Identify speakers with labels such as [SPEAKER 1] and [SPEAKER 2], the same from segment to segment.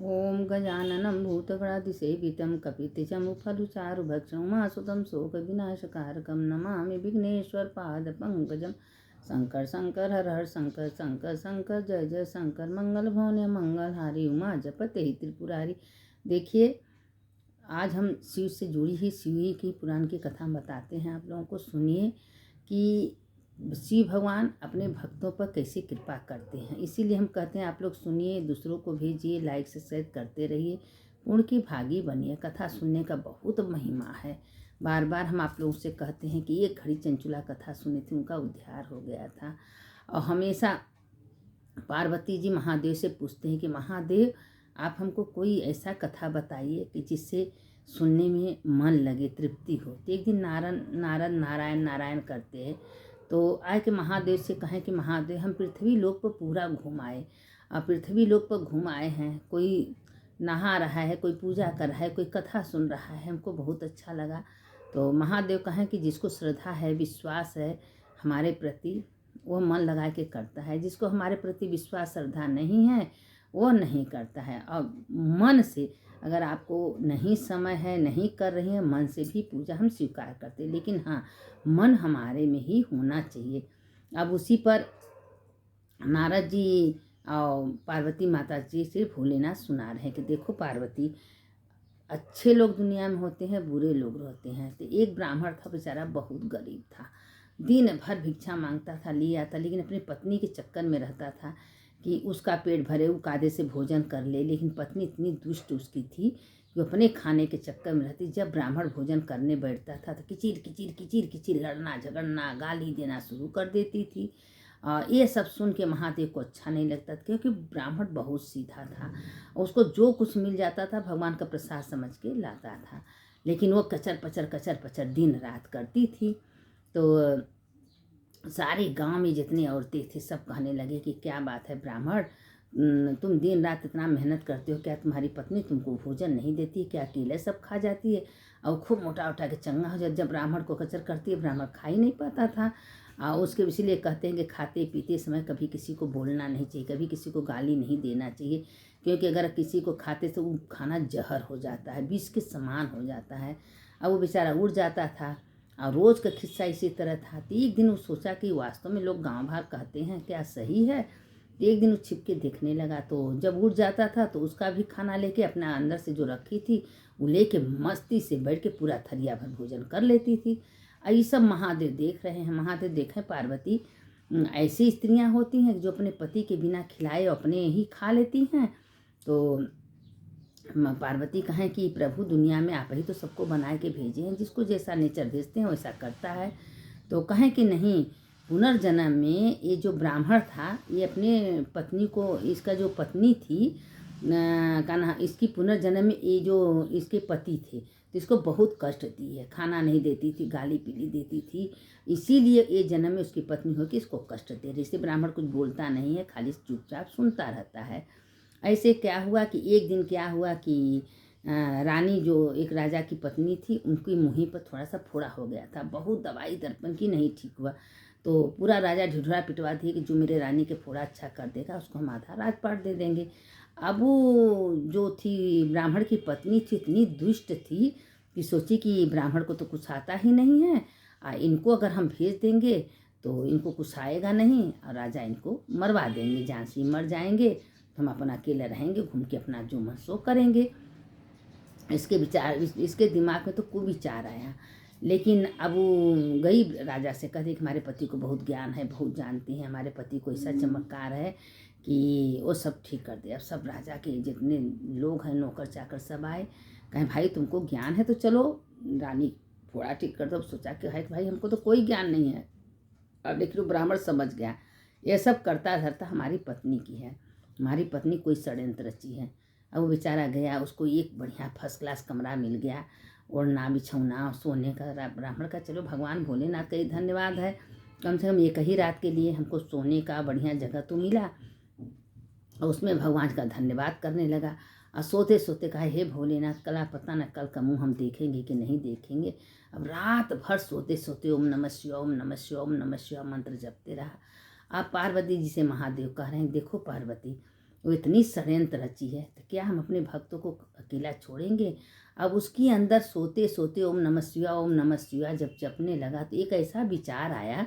[SPEAKER 1] ॐ गजाननं भूतगणाधिसेवितं कपित्थजमुफलचारुभक्षं उमासुतं शोकविनाशकारकं नमामि विघ्नेश्वरपादपङ्कजं। शंकर शंकर हर हर शंकर शंकर शंकर जय जय शंकर मंगल भवने मंगलहारी उमा जपते ही त्रिपुरारी। देखिए, आज हम शिव से जुड़ी ही शिव की पुराण की कथा बताते हैं। आप लोगों को सुनिए कि शिव भगवान अपने भक्तों पर कैसे कृपा करते हैं। इसीलिए हम कहते हैं आप लोग सुनिए, दूसरों को भेजिए, लाइक से शेयर करते रहिए, पुण्य की भागी बनिए। कथा सुनने का बहुत महिमा है। बार बार हम आप लोगों से कहते हैं कि एक घड़ी चंचुला कथा सुनी थी, उनका उद्धार हो गया था। और हमेशा पार्वती जी महादेव से पूछते हैं कि महादेव, आप हमको कोई ऐसा कथा बताइए कि जिससे सुनने में मन लगे, तृप्ति हो। तो एक दिन नारद नारायण नारायण करते हैं, तो आए कि महादेव से कहें कि महादेव, हम पृथ्वी लोक पर पूरा घूम आए। अब पृथ्वी लोक पर घूम आए हैं, कोई नहा रहा है, कोई पूजा कर रहा है, कोई कथा सुन रहा है, हमको बहुत अच्छा लगा। तो महादेव कहें कि जिसको श्रद्धा है, विश्वास है हमारे प्रति, वो मन लगा के करता है। जिसको हमारे प्रति विश्वास श्रद्धा नहीं है, वो नहीं करता है। और मन से, अगर आपको नहीं समय है, नहीं कर रही हैं, मन से भी पूजा हम स्वीकार करते हैं, लेकिन हाँ, मन हमारे में ही होना चाहिए। अब उसी पर नारद जी और पार्वती माता जी से भोलेनाथ सुना रहे हैं कि देखो पार्वती, अच्छे लोग दुनिया में होते हैं, बुरे लोग रहते हैं। तो एक ब्राह्मण था, बेचारा बहुत गरीब था, दिन भर भिक्षा मांगता था, लिया था, लेकिन अपनी पत्नी के चक्कर में रहता था कि उसका पेट भरे, वो कायदे से भोजन कर ले। लेकिन पत्नी इतनी दुष्ट उसकी थी कि अपने खाने के चक्कर में रहती। जब ब्राह्मण भोजन करने बैठता था तो किचिर किचिर किचिर किचिर लड़ना झगड़ना, गाली देना शुरू कर देती थी। ये सब सुन के महादेव को अच्छा नहीं लगता था, क्योंकि ब्राह्मण बहुत सीधा था। उसको जो कुछ मिल जाता था भगवान का प्रसाद समझ के लाता था। लेकिन वो कचर पचर दिन रात करती थी। तो सारे गांव में जितनी औरतें थी सब कहने लगे कि क्या बात है ब्राह्मण, तुम दिन रात इतना मेहनत करते हो, क्या तुम्हारी पत्नी तुमको भोजन नहीं देती, क्या अकेले सब खा जाती है और खूब मोटा उठा के चंगा हो जाए। जब ब्राह्मण को कचर करती है, ब्राह्मण खा ही नहीं पाता था। उसके इसीलिए कहते हैं कि खाते पीते समय कभी किसी को बोलना नहीं चाहिए, कभी किसी को गाली नहीं देना चाहिए, क्योंकि अगर किसी को खाते तो वो खाना जहर हो जाता है, विष के समान हो जाता है। अब वो बेचारा उड़ जाता था और रोज़ का किस्सा इसी तरह था। तो एक दिन वो सोचा कि वास्तव में लोग गांव भाग कहते हैं, क्या सही है? तो एक दिन वो छिप के देखने लगा, तो जब उड़ जाता था तो उसका भी खाना लेके अपना अंदर से जो रखी थी वो लेके मस्ती से बैठ के पूरा थरिया भर भोजन कर लेती थी। ये सब महादेव देख रहे हैं। महादेव देखें पार्वती, ऐसी स्त्रियां होती हैं जो अपने पति के बिना खिलाए अपने ही खा लेती हैं। तो पार्वती कहें कि प्रभु, दुनिया में आप ही तो सबको बना के भेजे हैं, जिसको जैसा नेचर भेजते हैं वैसा करता है। तो कहें कि नहीं, पुनर्जन्म में ये जो ब्राह्मण था, ये अपने पत्नी को, इसका जो पत्नी थी कान्हा, इसकी पुनर्जन्म में ये जो इसके पति थे तो इसको बहुत कष्ट दी है, खाना नहीं देती थी, गाली पीली देती थी। इसीलिए ये जन्म में उसकी पत्नी हो कि इसको कष्ट दे रही। इससे ब्राह्मण कुछ बोलता नहीं है, खाली चुपचाप सुनता रहता है। ऐसे क्या हुआ कि एक दिन क्या हुआ कि रानी, जो एक राजा की पत्नी थी, उनकी मुँह पर थोड़ा सा फोड़ा हो गया था। बहुत दवाई दर्पण की, नहीं ठीक हुआ। तो पूरा राजा ढिढोरा पिटवा दिए कि जो मेरे रानी के फोड़ा अच्छा कर देगा उसको हम आधा राजपाट दे देंगे। अब वो जो थी ब्राह्मण की पत्नी थी, इतनी दुष्ट थी कि सोची कि ब्राह्मण को तो कुछ आता ही नहीं है, इनको अगर हम भेज देंगे तो इनको कुछ आएगा नहीं और राजा इनको मरवा देंगे, जान से मर जाएंगे। हम अपना अकेले रहेंगे, घूम के अपना जो मन सो करेंगे। इसके दिमाग में तो कुविचार आया। लेकिन अब वो गई राजा से, कहती कि हमारे पति को बहुत ज्ञान है, बहुत जानती है, हमारे पति को ऐसा चमत्कार है कि वो सब ठीक कर दे। अब सब राजा के जितने लोग हैं, नौकर चाकर सब आए, कहें भाई तुमको ज्ञान है तो चलो रानी फोड़ा ठीक कर दो। अब सोचा कि भाई हमको तो कोई ज्ञान नहीं है। अब लेकिन वो ब्राह्मण समझ गया, ये सब करता धरता हमारी पत्नी की है, हमारी पत्नी कोई षड्यंत्र रची है। अब वो बेचारा गया, उसको एक बढ़िया फर्स्ट क्लास कमरा मिल गया, ओढ़ना बिछौना सोने का। ब्राह्मण का चलो भगवान भोलेनाथ का ही धन्यवाद है, कम से कम एक ही रात के लिए हमको सोने का बढ़िया जगह तो मिला। और उसमें भगवान का धन्यवाद करने लगा और सोते सोते कहा, हे भोलेनाथ, कल पता न कल का मुँह हम देखेंगे कि नहीं देखेंगे। अब रात भर सोते सोते ओम नमः शिवाय, ओम नमः शिवाय, ओम नमः शिवाय मंत्र जपते रहा। अब पार्वती जी से महादेव कह रहे हैं, देखो पार्वती, वो इतनी षड्यंत्र रची है, तो क्या हम अपने भक्तों को अकेला छोड़ेंगे। अब उसके अंदर सोते सोते ओम नमः शिवाय ओम नमः शिवाय जब जपने लगा तो एक ऐसा विचार आया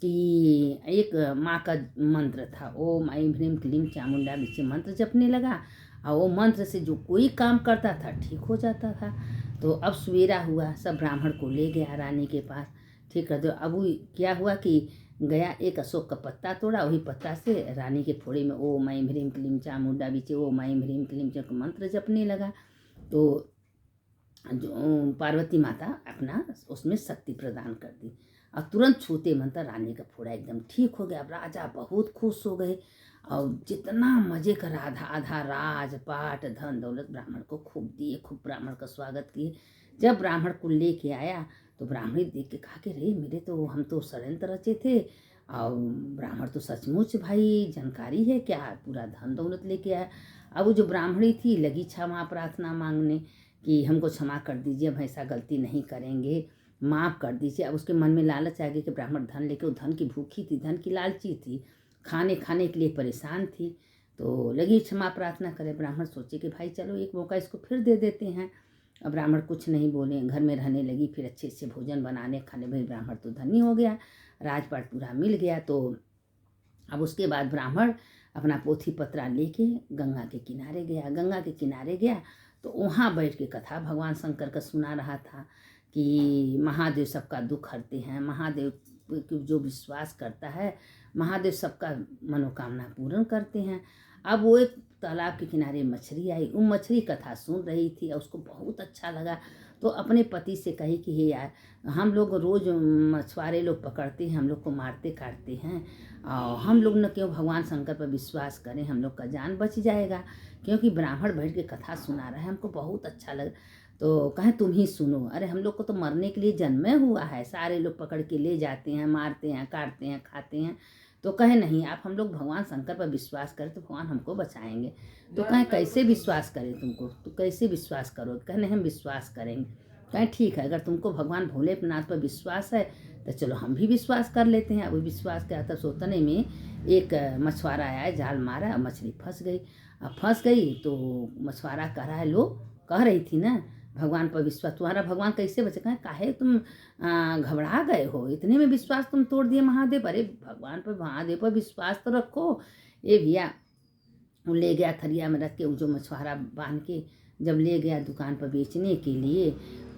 [SPEAKER 1] कि एक माँ का मंत्र था, ओम ऐं ह्रीं क्लीं चामुंडा बिचे मंत्र जपने लगा और वो मंत्र से जो कोई काम करता था ठीक हो जाता था। तो अब सवेरा हुआ, सब ब्राह्मण को ले गया रानी के पास, ठीक कर दो। अब वो क्या हुआ कि गया, एक अशोक का पत्ता तोड़ा, वही पत्ता से रानी के फोड़े में ओम ऐं ह्रीं क्लीं चामुंडा बिचे ओम ऐं ह्रीं क्लीं जब मंत्र जपने लगा तो जो पार्वती माता अपना उसमें शक्ति प्रदान कर दी और तुरंत छूते मंत्र रानी का फोड़ा एकदम ठीक हो गया। अब राजा बहुत खुश हो गए और जितना मजे का आधा आधा राज पाट धन दौलत ब्राह्मण को खूब दिए, खूब ब्राह्मण का स्वागत किए। जब ब्राह्मण को लेके आया तो ब्राह्मणी देख के कहा कि रे मेरे तो हम तो षड्यंत्र रचे थे और ब्राह्मण तो सचमुच भाई जानकारी है क्या, पूरा धन दौलत लेके आया। अब वो जो ब्राह्मणी थी लगी क्षमा प्रार्थना मांगने कि हमको क्षमा कर दीजिए, हम ऐसा गलती नहीं करेंगे, माफ़ कर दीजिए। अब उसके मन में लालच आ गई कि ब्राह्मण धन लेके, वो धन की भूखी थी, धन की लालची थी, खाने खाने के लिए परेशान थी, तो लगी क्षमा प्रार्थना करे। ब्राह्मण सोचे कि भाई चलो एक मौका इसको फिर दे देते हैं। अब ब्राह्मण कुछ नहीं बोले, घर में रहने लगी, फिर अच्छे से भोजन बनाने खाने। भाई ब्राह्मण तो धनी हो गया, राजपाट पूरा मिल गया। तो अब उसके बाद ब्राह्मण अपना पोथी पत्रा लेके गंगा के किनारे गया। गंगा के किनारे गया तो वहाँ बैठ के कथा भगवान शंकर का सुना रहा था कि महादेव सबका दुख हरते हैं, महादेव की जो विश्वास करता है महादेव सबका मनोकामना पूर्ण करते हैं। अब वो एक तालाब के किनारे मछली आई, वो मछली कथा सुन रही थी और उसको बहुत अच्छा लगा। तो अपने पति से कही कि हे यार, हम लोग रोज़ मछुआरे लोग पकड़ते हैं, हम लोग को मारते काटते हैं और हम लोग न क्यों भगवान शंकर पर विश्वास करें, हम लोग का जान बच जाएगा। क्योंकि ब्राह्मण बैठ के कथा सुना रहा है, हमको बहुत अच्छा लगा। तो कहें तुम ही सुनो, अरे हम लोग को तो मरने के लिए जन्मे हुआ है, सारे लोग पकड़ के ले जाते हैं, मारते हैं, काटते हैं, खाते हैं। तो कहे नहीं, आप हम लोग भगवान शंकर पर विश्वास करें तो भगवान हमको बचाएंगे। तो कहें कैसे विश्वास करें तुमको, तो कैसे विश्वास करो, कहने हम विश्वास करेंगे। कहें ठीक है, अगर तुमको भगवान भोलेनाथ पर विश्वास है तो चलो हम भी विश्वास कर लेते हैं। अब विश्वास के आता सोतने में एक मछुआरा आया, जाल मारा, मछली फंस गई। अब फंस गई तो मछुआरा कह रहा है, लो कह रही थी ना भगवान पर विश्वास, तुम्हारा भगवान कैसे बचे। कहें काहे तुम घबरा गए हो, इतने में विश्वास तुम तोड़ दिए महादेव। अरे भगवान पर महादेव पर विश्वास तो रखो। ये भैया वो ले गया थरिया में रख के, वो जो मछुआरा बांध के जब ले गया दुकान पर बेचने के लिए,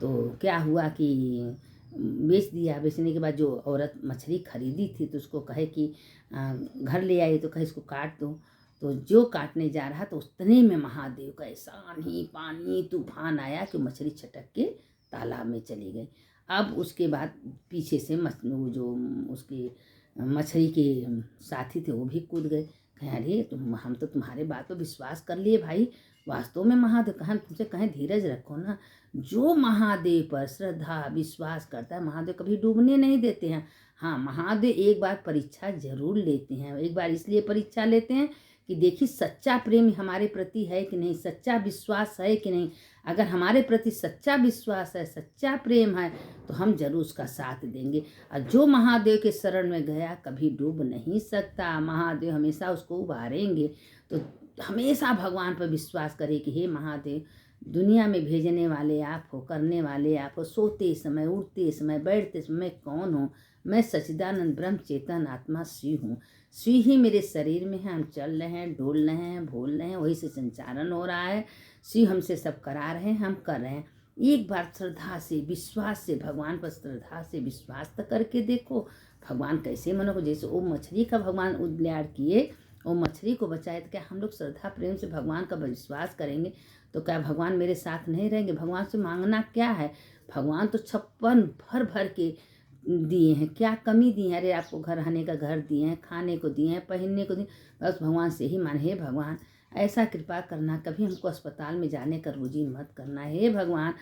[SPEAKER 1] तो क्या हुआ कि बेच दिया। बेचने के बाद जो औरत मछली खरीदी थी तो उसको कहे कि घर ले आई, तो कहे इसको काट दो। तो जो काटने जा रहा तो उतने में महादेव का ऐसा आंधी पानी तूफान आया कि मछली छटक के तालाब में चली गई। अब उसके बाद पीछे से वो जो उसके मछली के साथी थे वो भी कूद गए। कहें अरे हम तो तुम्हारे बात पर विश्वास कर लिए भाई, वास्तव में महादेव। कहें तुमसे कहें धीरज रखो ना, जो महादेव पर श्रद्धा विश्वास करता है महादेव कभी डूबने नहीं देते हैं। हाँ, महादेव एक बार परीक्षा जरूर लेते हैं। एक बार इसलिए परीक्षा लेते हैं कि देखिए सच्चा प्रेम हमारे प्रति है कि नहीं, सच्चा विश्वास है कि नहीं। अगर हमारे प्रति सच्चा विश्वास है, सच्चा प्रेम है तो हम जरूर उसका साथ देंगे। और जो महादेव के शरण में गया कभी डूब नहीं सकता, महादेव हमेशा उसको उबारेंगे। तो हमेशा भगवान पर विश्वास करें कि हे महादेव, दुनिया में भेजने वाले आप हो, करने वाले आप हो। सोते समय, उठते समय, बैठते समय कौन हो, मैं सच्चिदानंद ब्रह्म चेतन आत्मा शिव हूँ। शिव ही मेरे शरीर में है, हम चल रहे हैं, डोल रहे हैं, बोल रहे हैं, वही से संचारण हो रहा है। शिव हमसे सब करा रहे हैं, हम कर रहे हैं। एक बार श्रद्धा से विश्वास से, भगवान पर श्रद्धा से विश्वास तो करके देखो, भगवान कैसे मनोगे। जैसे वो मछली का भगवान उद्धार किए, वो मछली को बचाए, तो क्या हम लोग श्रद्धा प्रेम से भगवान का विश्वास करेंगे तो क्या भगवान मेरे साथ नहीं रहेंगे। भगवान से मांगना क्या है, भगवान तो 56 भर भर के दिए हैं, क्या कमी दी है। अरे आपको घर रहने का घर दिए हैं, खाने को दिए हैं, पहनने को दिए, बस भगवान से ही माने, हे भगवान ऐसा कृपा करना, कभी हमको अस्पताल में जाने का रोजी मत करना। हे भगवान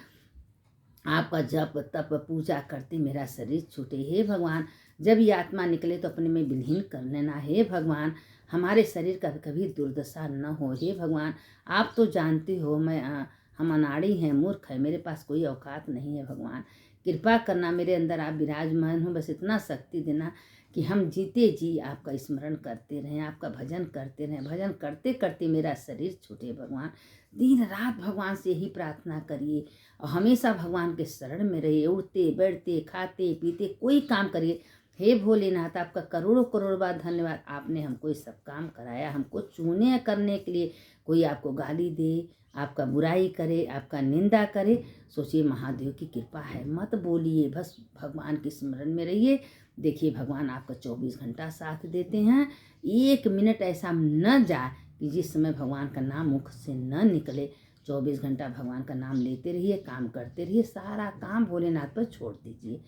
[SPEAKER 1] आपका जप तप पूजा करते मेरा शरीर छूटे। हे भगवान जब ये आत्मा निकले तो अपने में विलीन कर लेना। हे भगवान हमारे शरीर का कभी दुर्दशा न हो। हे भगवान आप तो जानते हो हम अनाड़ी हैं, मूर्ख है, मेरे पास कोई औकात नहीं है। भगवान कृपा करना, मेरे अंदर आप विराजमान हो, बस इतना शक्ति देना कि हम जीते जी आपका स्मरण करते रहें, आपका भजन करते रहें। भजन करते करते मेरा शरीर छूटे भगवान। दिन रात भगवान से ही प्रार्थना करिए और हमेशा भगवान के शरण में रहिए। उठते बैठते खाते पीते कोई काम करिए। हे भोलेनाथ, आपका करोड़ों करोड़ बार धन्यवाद। आपने हमको ये सब काम कराया। हमको चूने करने के लिए कोई आपको गाली दे, आपका बुराई करे, आपका निंदा करे, सोचिए महादेव की कृपा है। मत बोलिए, बस भगवान के स्मरण में रहिए। देखिए भगवान आपका 24 घंटा साथ देते हैं। 1 मिनट ऐसा न जाए कि जिस समय भगवान का नाम मुख से न निकले। 24 घंटा भगवान का नाम लेते रहिए, काम करते रहिए, सारा काम भोलेनाथ पर छोड़ दीजिए।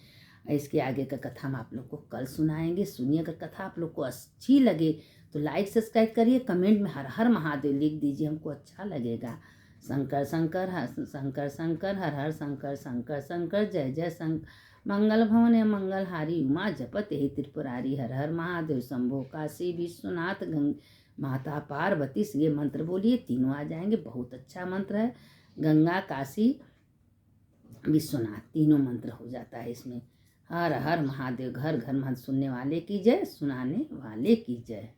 [SPEAKER 1] इसके आगे का कथा हम आप लोग को कल सुनाएंगे। सुनिए, अगर कथा आप लोग को अच्छी लगे तो लाइक सब्सक्राइब करिए, कमेंट में हर हर महादेव लिख दीजिए, हमको अच्छा लगेगा। शंकर शंकर शंकर शंकर हर हर शंकर शंकर शंकर जय जय शंकर। मंगल भवन मंगलहारी उमा जपत हे त्रिपुरारी। हर हर महादेव शंभो काशी विश्वनाथ माता पार्वती से ये मंत्र बोलिए, तीनों आ जाएंगे। बहुत अच्छा मंत्र है। गंगा काशी विश्वनाथ तीनों मंत्र हो जाता है इसमें। हर हर महादेव। घर घर मत सुनने वाले की जय, सुनाने वाले की जय।